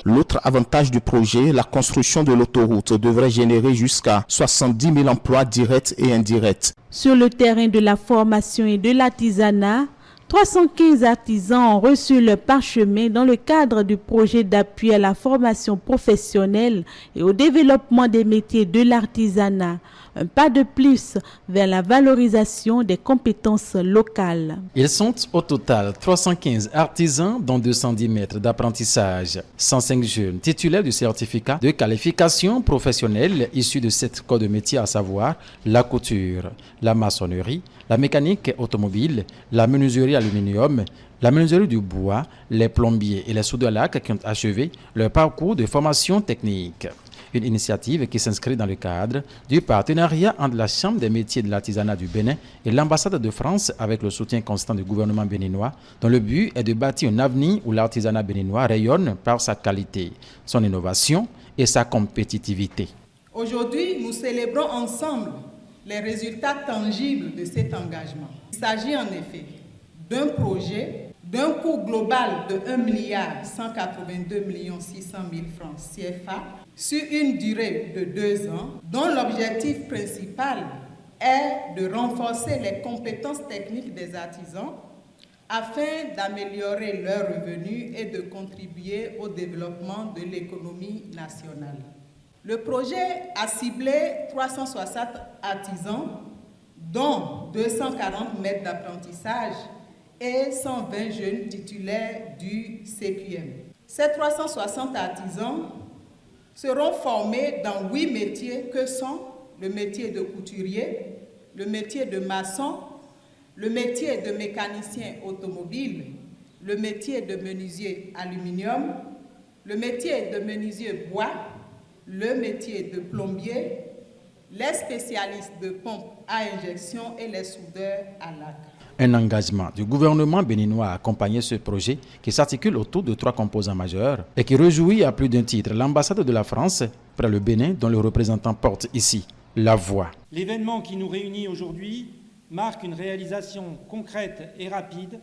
L'autre avantage du projet, la construction de l'autoroute devrait générer jusqu'à 70 000 emplois directs et indirects. Sur le terrain de la formation et de l'artisanat, 315 artisans ont reçu le parchemin dans le cadre du projet d'appui à la formation professionnelle et au développement des métiers de l'artisanat. Un pas de plus vers la valorisation des compétences locales. Ils sont au total 315 artisans dont 210 maîtres d'apprentissage. 105 jeunes titulaires du certificat de qualification professionnelle issus de 7 corps de métier, à savoir la couture, la maçonnerie, la mécanique automobile, la menuiserie aluminium, la menuiserie du bois, les plombiers et les soudeurs lacs qui ont achevé leur parcours de formation technique. Une initiative qui s'inscrit dans le cadre du partenariat entre la Chambre des métiers de l'artisanat du Bénin et l'ambassade de France avec le soutien constant du gouvernement béninois, dont le but est de bâtir un avenir où l'artisanat béninois rayonne par sa qualité, son innovation et sa compétitivité. Aujourd'hui, nous célébrons ensemble les résultats tangibles de cet engagement. Il s'agit en effet d'un projet d'un coût global de 1 182 600 000 francs CFA sur une durée de 2 ans, dont l'objectif principal est de renforcer les compétences techniques des artisans afin d'améliorer leurs revenus et de contribuer au développement de l'économie nationale. Le projet a ciblé 360 artisans, dont 240 maîtres d'apprentissage et 120 jeunes titulaires du CQM. Ces 360 artisans seront formés dans 8 métiers que sont le métier de couturier, le métier de maçon, le métier de mécanicien automobile, le métier de menuisier aluminium, le métier de menuisier bois, le métier de plombier, les spécialistes de pompes à injection et les soudeurs à lac. Un engagement du gouvernement béninois a accompagné ce projet qui s'articule autour de 3 composants majeurs et qui réjouit à plus d'un titre l'ambassade de la France près le Bénin dont le représentant porte ici la voix. L'événement qui nous réunit aujourd'hui marque une réalisation concrète et rapide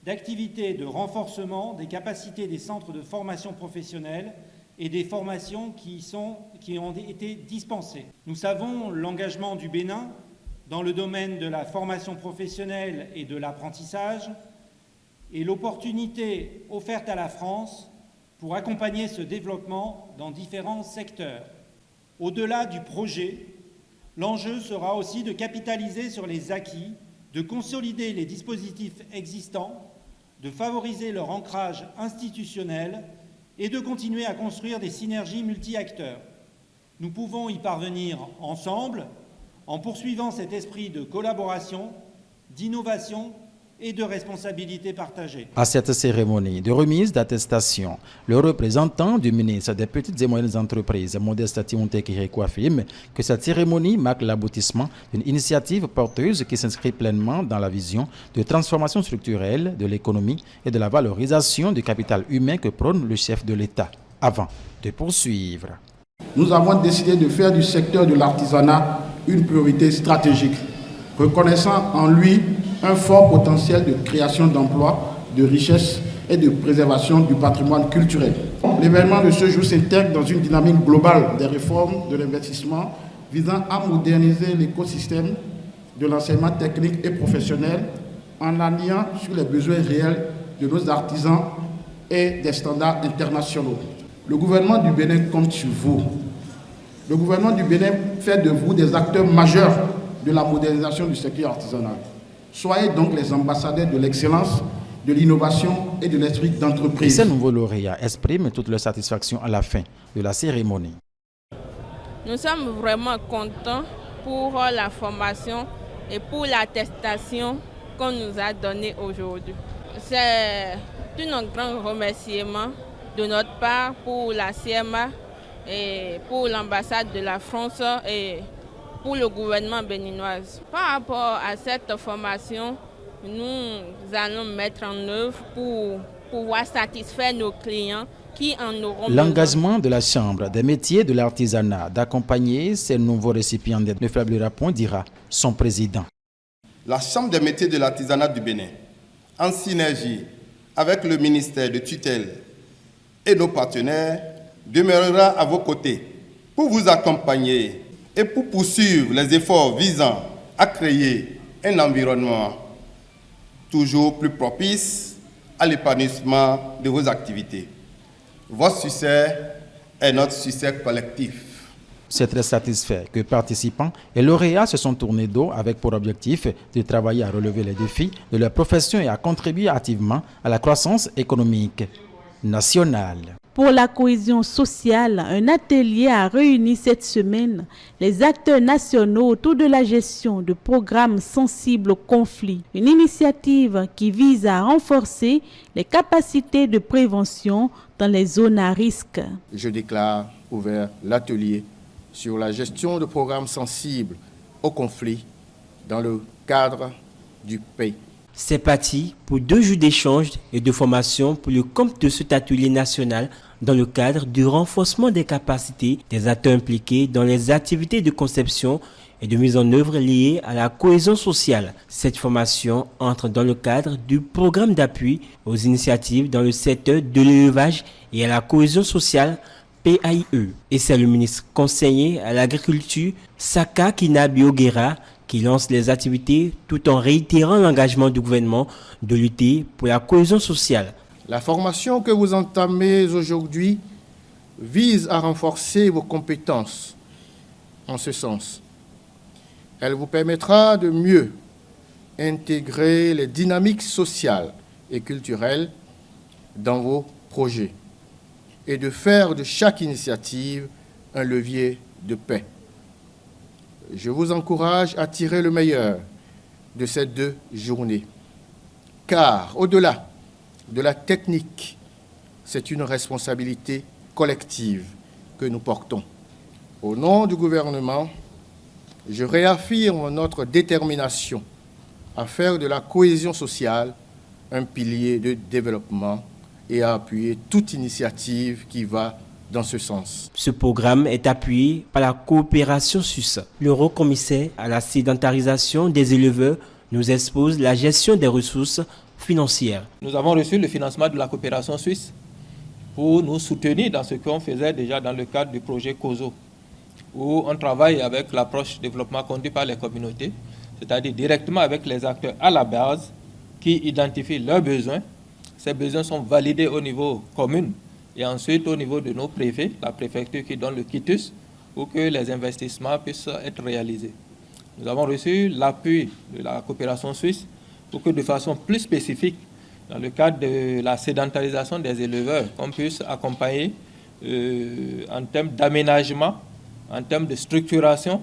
d'activités de renforcement des capacités des centres de formation professionnelle et des formations qui ont été dispensées. Nous savons l'engagement du Bénin dans le domaine de la formation professionnelle et de l'apprentissage et l'opportunité offerte à la France pour accompagner ce développement dans différents secteurs. Au-delà du projet, l'enjeu sera aussi de capitaliser sur les acquis, de consolider les dispositifs existants, de favoriser leur ancrage institutionnel et de continuer à construire des synergies multi-acteurs. Nous pouvons y parvenir ensemble en poursuivant cet esprit de collaboration, d'innovation et de responsabilité partagée. À cette cérémonie de remise d'attestation, le représentant du ministre des Petites et Moyennes Entreprises, Modeste Timontekireko, affirme que cette cérémonie marque l'aboutissement d'une initiative porteuse qui s'inscrit pleinement dans la vision de transformation structurelle de l'économie et de la valorisation du capital humain que prône le chef de l'État. Avant de poursuivre, nous avons décidé de faire du secteur de l'artisanat une priorité stratégique, reconnaissant en lui un fort potentiel de création d'emplois, de richesses et de préservation du patrimoine culturel. L'événement de ce jour s'intègre dans une dynamique globale des réformes de l'investissement visant à moderniser l'écosystème de l'enseignement technique et professionnel en alliant sur les besoins réels de nos artisans et des standards internationaux. Le gouvernement du Bénin compte sur vous. Le gouvernement du Bénin fait de vous des acteurs majeurs de la modernisation du secteur artisanal. Soyez donc les ambassadeurs de l'excellence, de l'innovation et de l'esprit d'entreprise. Et ces nouveaux lauréats expriment toute leur satisfaction à la fin de la cérémonie. Nous sommes vraiment contents pour la formation et pour l'attestation qu'on nous a donnée aujourd'hui. C'est un grand remerciement de notre part pour la CMA et pour l'ambassade de la France et pour le gouvernement béninois. Par rapport à cette formation, nous allons mettre en œuvre pour pouvoir satisfaire nos clients qui en auront besoin. L'engagement de la Chambre des métiers de l'artisanat d'accompagner ces nouveaux récipiendaires ne faiblira point, dira son président. La Chambre des métiers de l'artisanat du Bénin, en synergie avec le ministère de tutelle et nos partenaires, demeurera à vos côtés pour vous accompagner et pour poursuivre les efforts visant à créer un environnement toujours plus propice à l'épanouissement de vos activités. Votre succès est notre succès collectif. C'est très satisfait que participants et lauréats se sont tournés dos avec pour objectif de travailler à relever les défis de leur profession et à contribuer activement à la croissance économique nationale. Pour la cohésion sociale, un atelier a réuni cette semaine les acteurs nationaux autour de la gestion de programmes sensibles aux conflits. Une initiative qui vise à renforcer les capacités de prévention dans les zones à risque. Je déclare ouvert l'atelier sur la gestion de programmes sensibles aux conflits dans le cadre du pays. C'est parti pour 2 jours d'échange et de formation pour le compte de cet atelier national dans le cadre du renforcement des capacités des acteurs impliqués dans les activités de conception et de mise en œuvre liées à la cohésion sociale. Cette formation entre dans le cadre du programme d'appui aux initiatives dans le secteur de l'élevage et à la cohésion sociale PAIE. Et c'est le ministre conseiller à l'agriculture, Saka Kinabiogera, qui lance les activités tout en réitérant l'engagement du gouvernement de lutter pour la cohésion sociale. La formation que vous entamez aujourd'hui vise à renforcer vos compétences en ce sens. Elle vous permettra de mieux intégrer les dynamiques sociales et culturelles dans vos projets et de faire de chaque initiative un levier de paix. Je vous encourage à tirer le meilleur de ces 2 journées, car au-delà de la technique, c'est une responsabilité collective que nous portons. Au nom du gouvernement, je réaffirme notre détermination à faire de la cohésion sociale un pilier de développement et à appuyer toute initiative qui va dans ce sens. Ce programme est appuyé par la coopération suisse. Le haut-commissaire à la sédentarisation des éleveurs nous expose la gestion des ressources financières. Nous avons reçu le financement de la coopération suisse pour nous soutenir dans ce qu'on faisait déjà dans le cadre du projet COSO, où on travaille avec l'approche développement conduit par les communautés, c'est-à-dire directement avec les acteurs à la base qui identifient leurs besoins. Ces besoins sont validés au niveau commune et ensuite au niveau de nos préfets, la préfecture qui donne le quitus pour que les investissements puissent être réalisés. Nous avons reçu l'appui de la coopération suisse pour que de façon plus spécifique, dans le cadre de la sédentarisation des éleveurs, qu'on puisse accompagner en termes d'aménagement, en termes de structuration,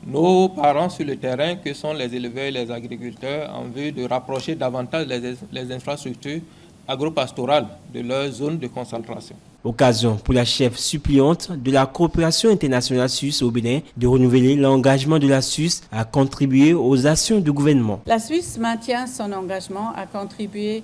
nos parents sur le terrain, que sont les éleveurs et les agriculteurs, en vue de rapprocher davantage les infrastructures agropastorales de leur zone de concentration. Occasion pour la chef suppléante de la coopération internationale suisse au Bénin de renouveler l'engagement de la Suisse à contribuer aux actions du gouvernement. La Suisse maintient son engagement à contribuer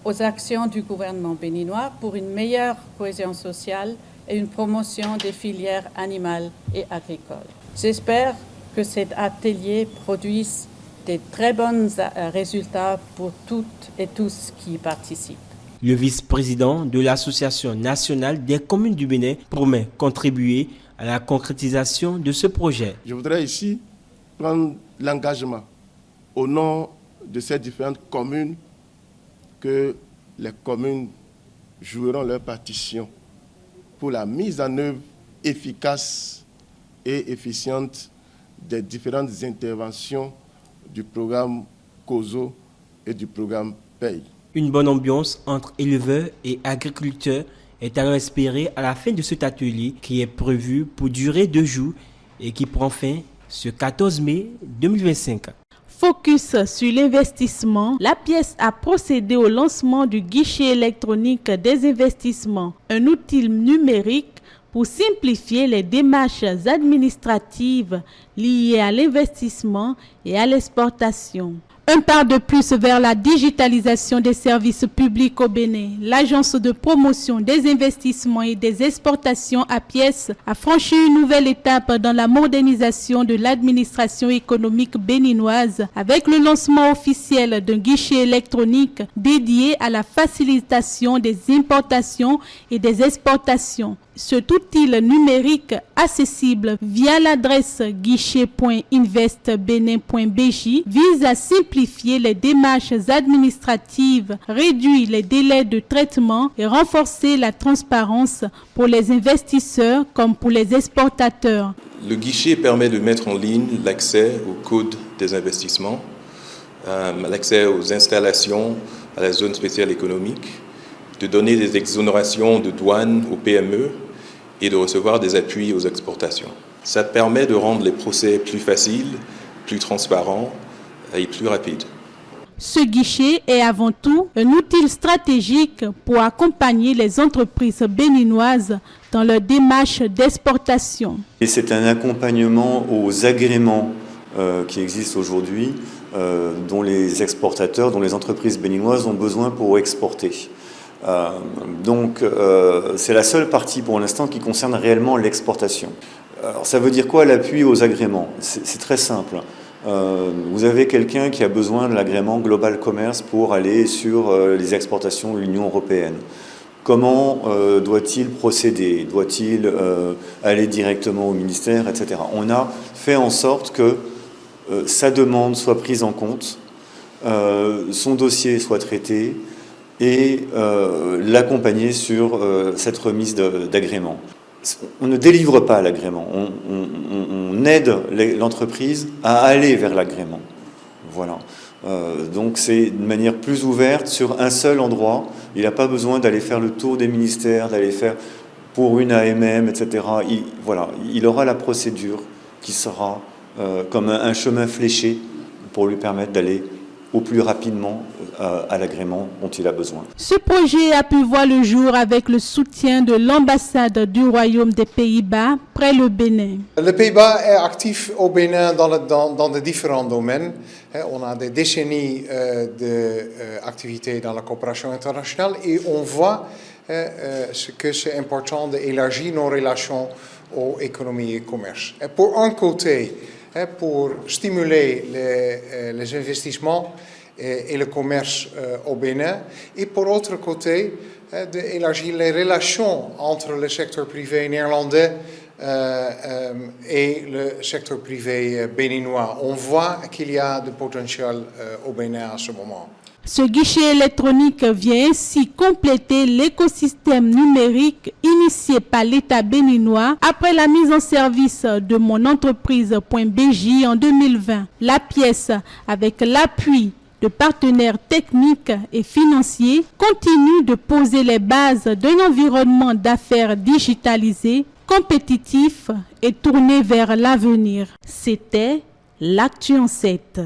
aux actions du gouvernement béninois pour une meilleure cohésion sociale et une promotion des filières animales et agricoles. J'espère que cet atelier produise des très bons résultats pour toutes et tous qui y participent. Le vice-président de l'Association nationale des communes du Bénin promet contribuer à la concrétisation de ce projet. Je voudrais ici prendre l'engagement au nom de ces différentes communes que les communes joueront leur partition pour la mise en œuvre efficace et efficiente des différentes interventions du programme COSO et du programme PAY. Une bonne ambiance entre éleveurs et agriculteurs est alors espérée à la fin de cet atelier qui est prévu pour durer 2 jours et qui prend fin ce 14 mai 2025. Focus sur l'investissement, la pièce a procédé au lancement du guichet électronique des investissements, un outil numérique pour simplifier les démarches administratives liées à l'investissement et à l'exportation. Un pas de plus vers la digitalisation des services publics au Bénin. L'Agence de promotion des investissements et des exportations APIES a franchi une nouvelle étape dans la modernisation de l'administration économique béninoise avec le lancement officiel d'un guichet électronique dédié à la facilitation des importations et des exportations. Cet outil numérique accessible via l'adresse guichet.investbenin.bj vise à simplifier les démarches administratives, réduire les délais de traitement et renforcer la transparence pour les investisseurs comme pour les exportateurs. Le guichet permet de mettre en ligne l'accès au code des investissements, l'accès aux installations à la zone spéciale économique, de donner des exonérations de douane aux PME et de recevoir des appuis aux exportations. Ça permet de rendre les procès plus faciles, plus transparents et plus rapides. Ce guichet est avant tout un outil stratégique pour accompagner les entreprises béninoises dans leur démarche d'exportation. Et c'est un accompagnement aux agréments qui existent aujourd'hui, dont les exportateurs, dont les entreprises béninoises ont besoin pour exporter. Donc c'est la seule partie pour l'instant qui concerne réellement l'exportation. Alors ça veut dire quoi l'appui aux agréments? C'est très simple. Vous avez quelqu'un qui a besoin de l'agrément Global Commerce pour aller sur les exportations de l'Union européenne. Comment doit-il procéder? Doit-il aller directement au ministère, etc. On a fait en sorte que sa demande soit prise en compte, son dossier soit traité, et l'accompagner sur cette remise d'agrément. On ne délivre pas l'agrément, on aide l'entreprise à aller vers l'agrément. Voilà. Donc c'est une manière plus ouverte sur un seul endroit. Il n'a pas besoin d'aller faire le tour des ministères, d'aller faire pour une AMM, etc. Il aura la procédure qui sera comme un chemin fléché pour lui permettre d'aller au plus rapidement à l'agrément dont il a besoin. Ce projet a pu voir le jour avec le soutien de l'ambassade du Royaume des Pays-Bas près le Bénin. Le Pays-Bas est actif au Bénin dans de différents domaines. On a des décennies d'activités dans la coopération internationale et on voit que c'est important d'élargir nos relations aux économies et commerce. Et pour un côté, pour stimuler les investissements et le commerce au Bénin, et pour l'autre côté, d'élargir les relations entre le secteur privé néerlandais et le secteur privé béninois. On voit qu'il y a du potentiel au Bénin à ce moment. Ce guichet électronique vient ainsi compléter l'écosystème numérique initié par l'État béninois après la mise en service de monentreprise.bj en 2020. La pièce, avec l'appui de partenaires techniques et financiers, continue de poser les bases d'un environnement d'affaires digitalisé, compétitif et tourné vers l'avenir. C'était l'Actu en 7.